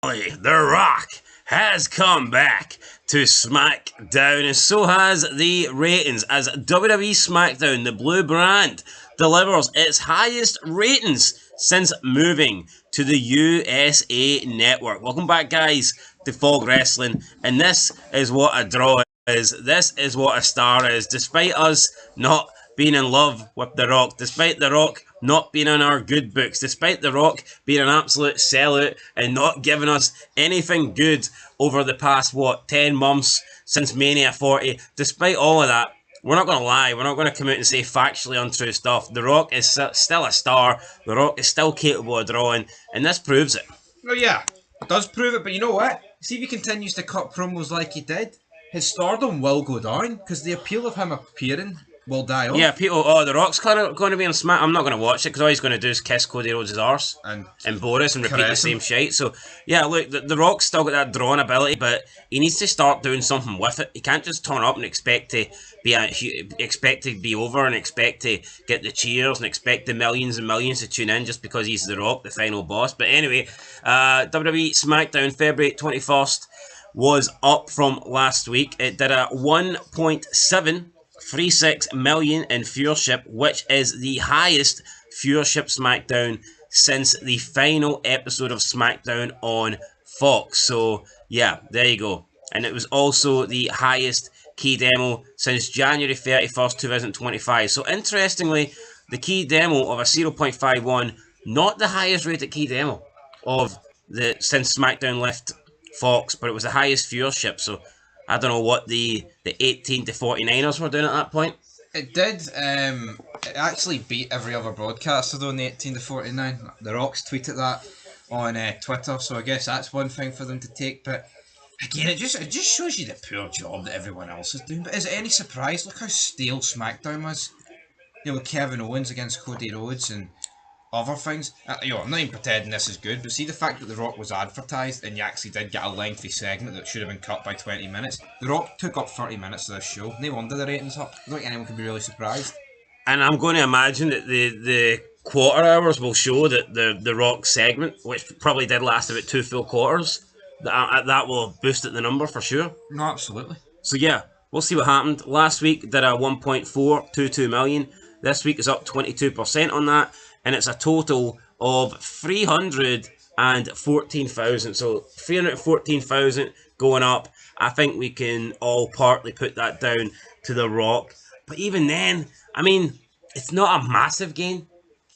The Rock has come back to SmackDown, and so has the ratings, as WWE SmackDown, the blue brand, delivers its highest ratings since moving to the USA Network. Welcome back, guys, to Fog Wrestling, and this is what a draw is. This is what a star is. Despite us not being in love with The Rock, despite The Rock not being in our good books, despite The Rock being an absolute sellout and not giving us anything good over the past, 10 months since Mania 40, despite all of that, we're not going to lie, we're not going to come out and say factually untrue stuff. The Rock is still a star, The Rock is still capable of drawing, and this proves it. Oh yeah, it does prove it, but you know what? See if he continues to cut promos like he did, his stardom will go down, because the appeal of him appearing will die off. Yeah, people, The Rock's going to be on Smack. I'm not going to watch it because all he's going to do is kiss Cody Rhodes' arse and Boris and repeat the same shit. So, yeah, look, the Rock's still got that drawing ability, but he needs to start doing something with it. He can't just turn up and expect to be over and expect to get the cheers and expect the millions and millions to tune in just because he's The Rock, the final boss. But anyway, WWE SmackDown February 21st was up from last week. It did a 1.736 million in viewership, which is the highest viewership SmackDown since the final episode of SmackDown on Fox. So yeah, there you go. And it was also the highest key demo since January 31st, 2025. So interestingly, the key demo of a 0.51, not the highest rated key demo of since SmackDown left Fox, but it was the highest viewership. So I don't know what the 18 to 49ers were doing at that point. It did. It actually beat every other broadcaster though in the 18 to 49. The Rock's tweeted that on Twitter, so I guess that's one thing for them to take. But again, it just shows you the poor job that everyone else is doing. But is it any surprise? Look how stale SmackDown was. You know, with Kevin Owens against Cody Rhodes and other things. I'm not even pretending this is good, but see the fact that The Rock was advertised and you actually did get a lengthy segment that should have been cut by 20 minutes. The Rock took up 30 minutes of this show. No wonder the ratings up. I don't think anyone can be really surprised. And I'm going to imagine that the quarter hours will show that the Rock segment, which probably did last about 2 full quarters, that will boost the number for sure. No, absolutely. So yeah, we'll see what happened. Last week did a 1.422 million. This week is up 22% on that. And it's a total of 314,000. So 314,000 going up. I think we can all partly put that down to The Rock. But even then, I mean, it's not a massive gain.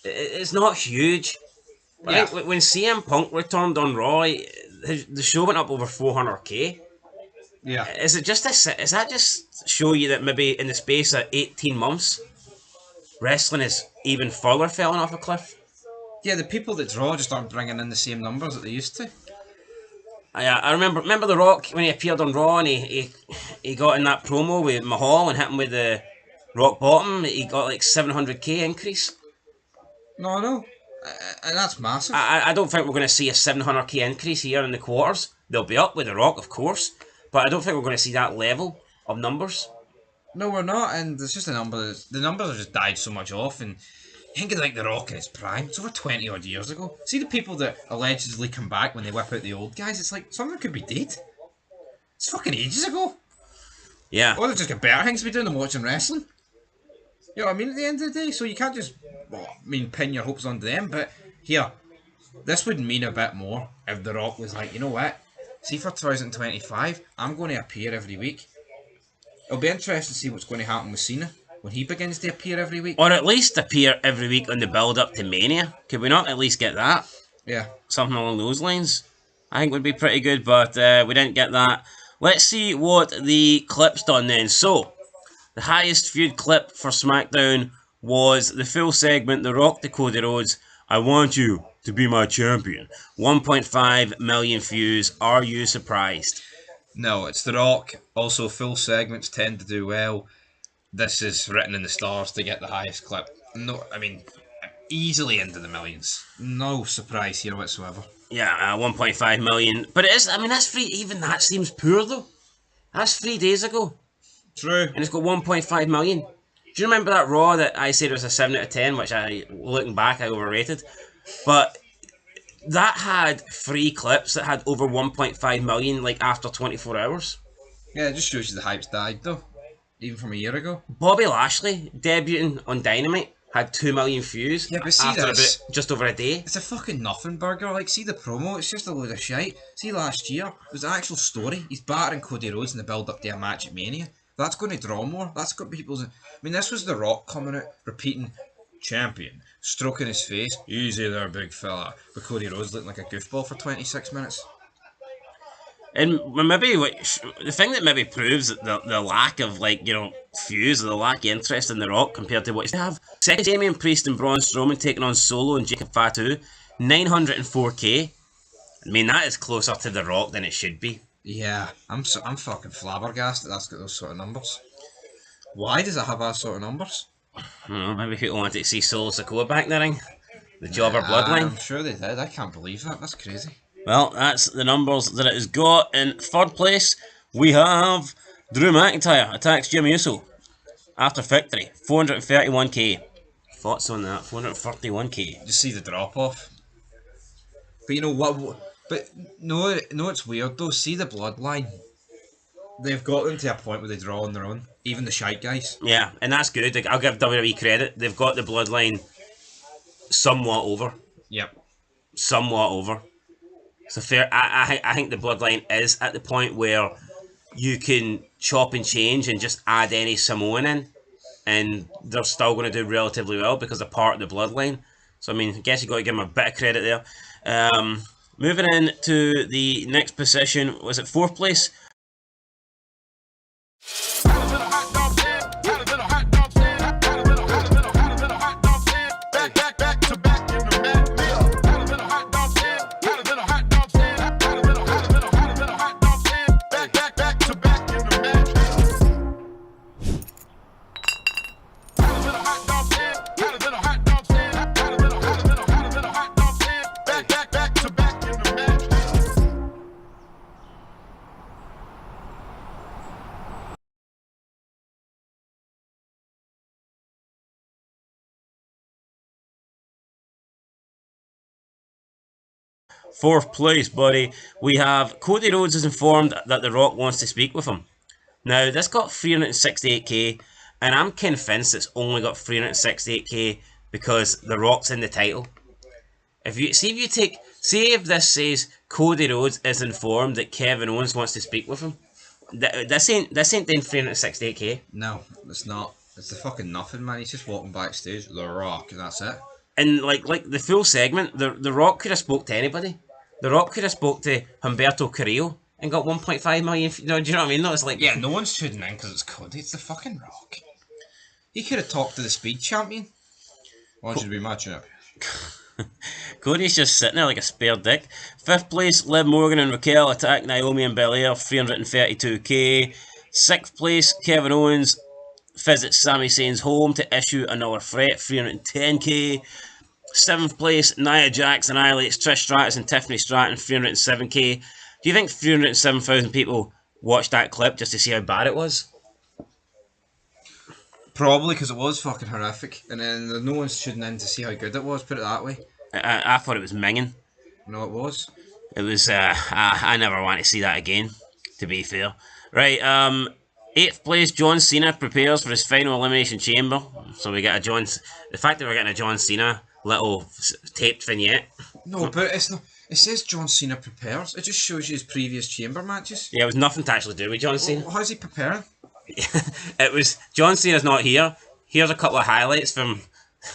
It's not huge. Right? Yeah. When CM Punk returned on Raw, the show went up over 400k. Yeah. Is that just show you that maybe in the space of 18 months, wrestling is even further falling off a cliff? Yeah, the people that draw just aren't bringing in the same numbers that they used to. I remember The Rock when he appeared on Raw and he got in that promo with Mahal and hit him with the rock bottom. He got like 700k increase. No. And that's massive. I don't think we're going to see a 700k increase here in the quarters. They'll be up with The Rock, of course, but I don't think we're going to see that level of numbers. No, we're not, and it's just the numbers have just died so much off, and think of like The Rock in his prime. It's over 20 odd years ago. See the people that allegedly come back when they whip out the old guys, it's like some of them could be dead. It's fucking ages ago. Yeah. Or they've just got better things to be doing than watching wrestling. You know what I mean, at the end of the day? So you can't just pin your hopes onto them, but here, this would mean a bit more if The Rock was like, you know what? See for 2025, I'm going to appear every week. It'll be interesting to see what's going to happen with Cena when he begins to appear every week. Or at least appear every week on the build-up to Mania. Could we not at least get that? Yeah. Something along those lines. I think would be pretty good, but we didn't get that. Let's see what the clip's done then. So, the highest viewed clip for SmackDown was the full segment, The Rock to Cody Rhodes, I want you to be my champion. 1.5 million views. Are you surprised? No, it's The Rock. Also, full segments tend to do well. This is written in the stars to get the highest clip. No, I mean, easily into the millions. No surprise here whatsoever. Yeah, 1.5 million. But it is, I mean, that's free. Even that seems poor, though. That's 3 days ago. True. And it's got 1.5 million. Do you remember that Raw that I said was a 7 out of 10, which looking back, I overrated? But that had 3 clips that had over 1.5 million, like, after 24 hours. Yeah, it just shows you the hype's died, though. Even from a year ago. Bobby Lashley, debuting on Dynamite, had 2 million views Yeah, but see after this. about just over a day. It's a fucking nothing burger. Like, see the promo, it's just a load of shite. See last year, it was an actual story. He's battering Cody Rhodes in the build-up to a match at Mania. That's going to draw more. That's got people's... I mean, this was The Rock coming out, repeating, champion, stroking his face, easy there, big fella. But Cody Rhodes looking like a goofball for 26 minutes. And maybe the thing that maybe proves the lack of, like, you know, fuse, or the lack of interest in The Rock compared to what they have. Second, Damian Priest and Braun Strowman taking on Solo and Jacob Fatu, 904k. I mean, that is closer to The Rock than it should be. Yeah, I'm fucking flabbergasted that's got those sort of numbers. Why does it have those sort of numbers? I don't know, maybe people wanted to see Solo Sikoa back in the ring. The Jobber Bloodline. I'm sure they did. I can't believe that. That's crazy. Well, that's the numbers that it has got. In third place, we have Drew McIntyre attacks Jimmy Uso after victory, 431k. Thoughts on that? 431k. Just see the drop off. But you know what? But no, it's weird though. See the Bloodline. They've got them to a point where they draw on their own. Even the shite guys. Yeah, and that's good. Like, I'll give WWE credit. They've got the Bloodline somewhat over. Yep. Somewhat over. So fair. I think the Bloodline is at the point where you can chop and change and just add any Samoan in, and they're still going to do relatively well because they're part of the Bloodline. So I mean, I guess you got to give them a bit of credit there. Moving in to the next position, was it fourth place? Fourth place, buddy. We have Cody Rhodes is informed that The Rock wants to speak with him. Now, this got 368k, and I'm convinced it's only got 368k because The Rock's in the title. If this says Cody Rhodes is informed that Kevin Owens wants to speak with him, this ain't doing 368k. No, it's not. It's the fucking nothing, man. He's just walking backstage, The Rock, and that's it. And like the full segment, the Rock could have spoke to anybody. The Rock could have spoke to Humberto Carrillo and got 1.5 million. No, do you know what I mean? No, it's like, yeah, no one's tuning in because it's Cody. It's the fucking Rock. He could have talked to the Speed Champion. Why should we match up? Cody's just sitting there like a spare dick. Fifth place, Liv Morgan and Raquel attack Naomi and Belair, 332k. Sixth place, Kevin Owens visits Sami Zayn's home to issue another threat, 310k. Seventh place, Nia Jax annihilates Trish Stratus and Tiffany Stratton, 307k. Do you think 307,000 people watched that clip just to see how bad it was? Probably, because it was fucking horrific. And then no one's tuning in to see how good it was, put it that way. I thought it was minging. No, it was. It was, I never want to see that again, to be fair. Right, 8th place, John Cena prepares for his final Elimination Chamber. So we get the fact that we're getting a John Cena little taped vignette. No, but it's not. It says John Cena prepares. It just shows you his previous chamber matches. Yeah, it was nothing to actually do with John Cena. Well, how's he preparing? It was, John Cena's not here. Here's a couple of highlights from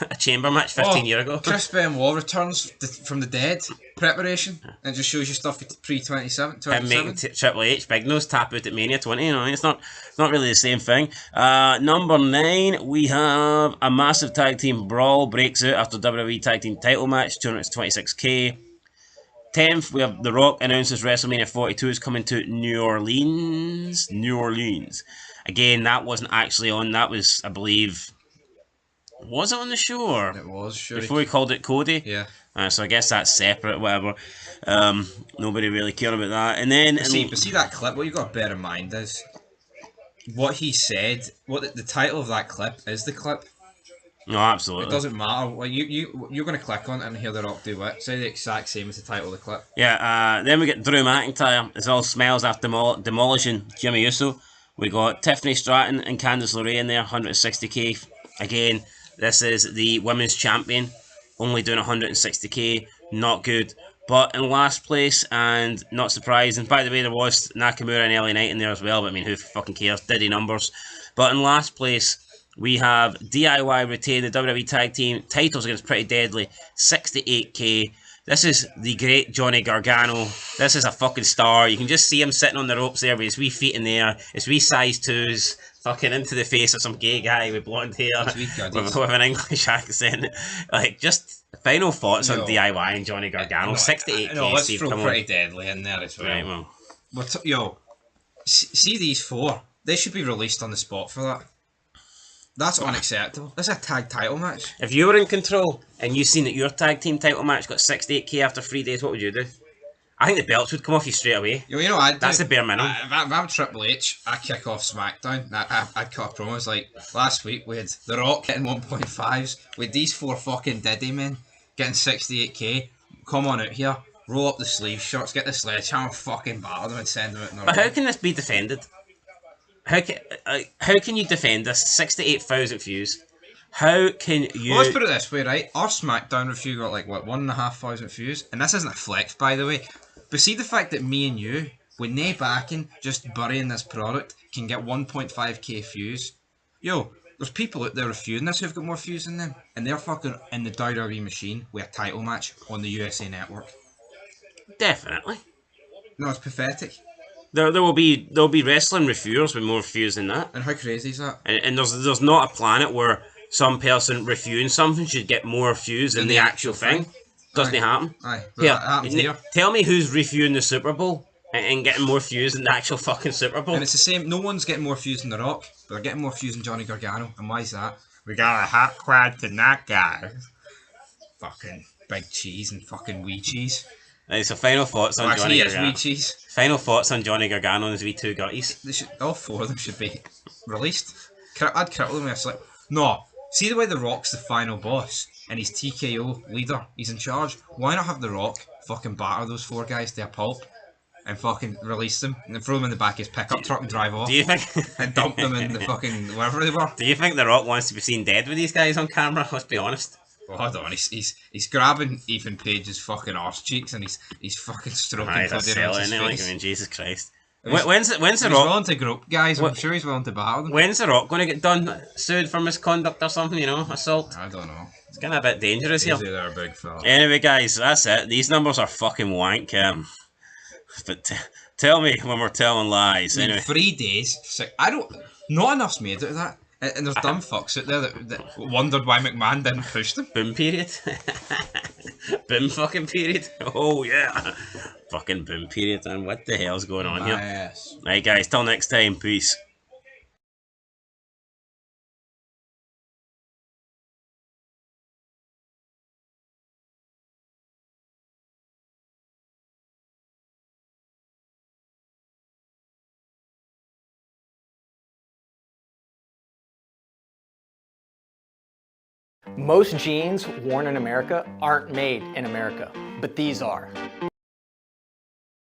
a chamber match 15 years ago. Chris Benoit returns from the dead. Preparation. And just shows you stuff pre-27. And making Triple H, Big Nose, tap out at Mania 20. You know, it's not really the same thing. Number 9, we have a massive tag team brawl breaks out after WWE tag team title match, 226k. 10th, we have The Rock announces WrestleMania 42 is coming to New Orleans. Again, that wasn't actually on. That was, I believe, was it on the show? Or it was, sure. Before we called it Cody? Yeah. So I guess that's separate, whatever. Nobody really cared about that. And then... But see that clip, what you've got to bear in mind is what he said, what the title of that clip is the clip. No, absolutely. It doesn't matter. Like you're going to click on it and hear The Rock do what? Say the exact same as the title of the clip. Yeah, then we get Drew McIntyre. It all smells after demolishing Jimmy Uso. We got Tiffany Stratton and Candice LeRae in there, 160k. Again, this is the women's champion, only doing 160k. Not good. But in last place, and not surprising, by the way, there was Nakamura and LA Knight in there as well, but I mean, who fucking cares? Diddy numbers. But in last place, we have DIY retain the WWE Tag Team titles against Pretty Deadly, 68k. This is the great Johnny Gargano. This is a fucking star. You can just see him sitting on the ropes there with his wee feet in the air, his wee size 2s, fucking into the face of some gay guy with blonde hair, with an English accent. Like, just final thoughts on DIY and Johnny Gargano. 68k. No, let's throw Pretty Deadly in there as well. Right, well. But, see these four. They should be released on the spot for that. That's unacceptable. That's a tag title match. If you were in control and you seen that your tag team title match got 68k after 3 days, what would you do? I think the belts would come off you straight away. You know what I'd do? That's the bare minimum. If I'm Triple H, I'd kick off SmackDown. I'd cut a promo. It's like, last week we had The Rock getting 1.5s. With these four fucking Diddy men getting 68k. Come on out here. Roll up the sleeve shirts. Get the sledgehammer, fucking battle them and send them out in the But how can this be defended? How can you defend this? 68,000 views. How can you... Well, let's put it this way, right? Our SmackDown review got like, what, 1,500 views? And this isn't a flex, by the way. But see the fact that me and you, with no backing, just burying this product, can get 1.5k views. Yo, there's people out there reviewing this who've got more views than them. And they're fucking in the WWE machine with a title match on the USA Network. Definitely. No, it's pathetic. There'll be wrestling reviewers with more views than that. And how crazy is that? And there's not a planet where some person reviewing something should get more views than the actual thing. Doesn't it happen? Aye. Here, That happens here. Tell me who's reviewing the Super Bowl and getting more views than the actual fucking Super Bowl. And it's the same. No one's getting more views than The Rock, but they're getting more views than Johnny Gargano. And why is that? We got a hot quad to that guy. Fucking big cheese and fucking wee cheese. Right, so final thoughts on Johnny Gargano. Wee cheese. Final thoughts on Johnny Gargano and his wee two gutties. All four of them should be released. I'd cripple them with a slip. No. See the way The Rock's the final boss and he's TKO leader. He's in charge. Why not have The Rock fucking batter those four guys to a pulp and fucking release them and then throw them in the back of his pickup truck and drive off? Do you think? And dump them in the fucking wherever they were. Do you think The Rock wants to be seen dead with these guys on camera? Let's be honest. Oh, hold on, he's grabbing Ethan Page's fucking arse cheeks and he's fucking stroking He's a Cody seller, Rhodes's isn't he? Like, face. I mean, Jesus Christ. He's- When's the He's Rock? willing to grope guys. I'm sure he's willing to battle them. When's The Rock going to get done? Sued for misconduct or something? You know, assault. I don't know. It's kind of a bit dangerous here. They're a big fella. Anyway, guys, that's it. These numbers are fucking wank. But tell me when we're telling lies. In Anyway, 3 days, not enough's made out of that. And there's dumb fucks out there that wondered why McMahon didn't push them. boom period. Boom fucking period. Oh yeah. Fucking boom period. And what the hell's going on here? Yes. Right, guys. Till next time. Peace. Most jeans worn in America aren't made in America, but these are.